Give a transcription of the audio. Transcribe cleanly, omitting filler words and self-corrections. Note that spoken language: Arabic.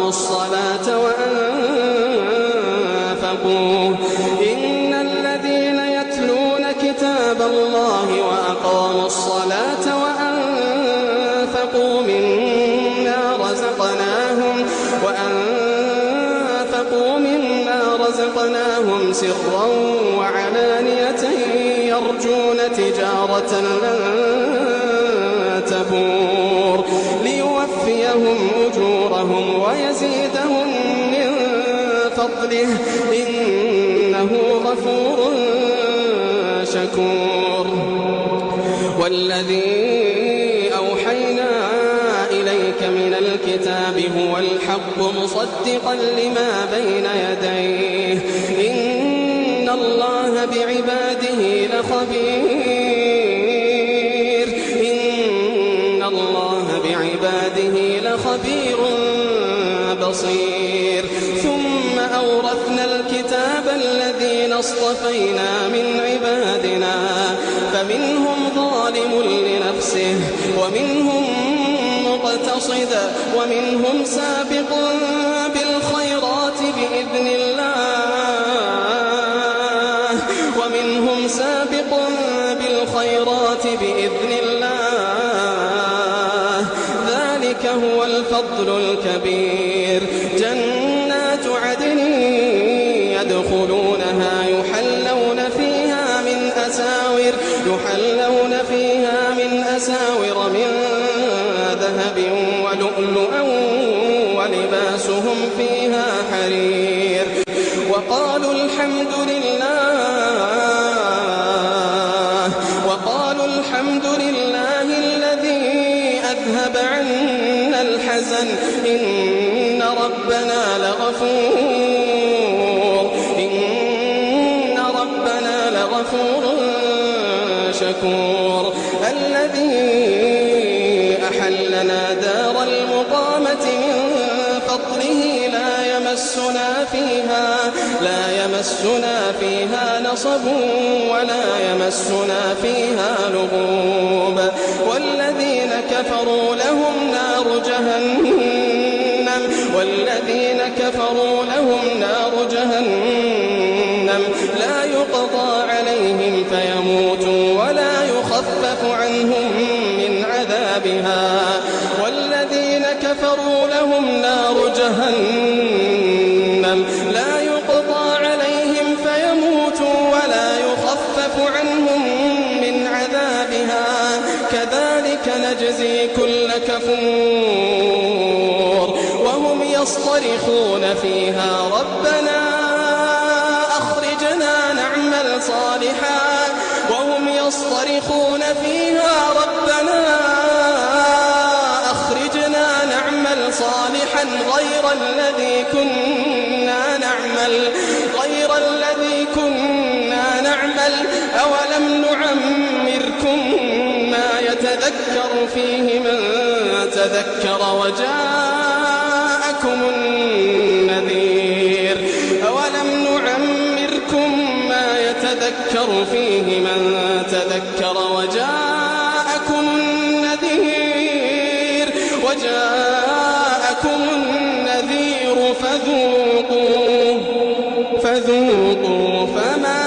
وأقاموا الصلاة وأنفقوا إن الذين يتلون كتاب الله وأقاموا الصلاة وأنفقوا مما رزقناهم سرا وعلانية يرجون تجارة لن تبور ليوفيهم أجورهم ويزيدهم من فضله إنه غفور شكور. والذي أوحينا إليك من الكتاب هو الحق مصدقا لما بين يديه إن الله بعباده لخبير بصير. ثم أورثنا الكتاب الذين اصطفينا من عبادنا فمنهم ظالم لنفسه ومنهم مقتصد ومنهم سابق بالخيرات بإذن الله ذلك هو الفضل الكبير. جنات عدن يدخلونها يحلون فيها من أساور من ذهب ولؤلؤا ولباسهم فيها حرير. وقالوا الحمد لله الذي أذهب عنا الحزن إن ربنا لغفور شكور. الذي أحلنا دار المقامة من فضله لا يمسنا فيها نصب ولا يمسنا فيها لغوب. والذين كفروا لهم نار جهنم لا يقضى عليهم فيموتوا ولا يخفف عنهم من عذابها. والذين كفروا لهم نار جهنم لا يقضى عليهم فيموتوا ولا يخفف عنهم من عذابها كذلك نجزي كل كفور. وهم يصطرخون فيها ربنا أخرجنا نعمل صالحا غير الذي كنا نعمل أولم نعمركم ما يتذكر فيه من تذكر وجاءكم النذير فذوقوا فما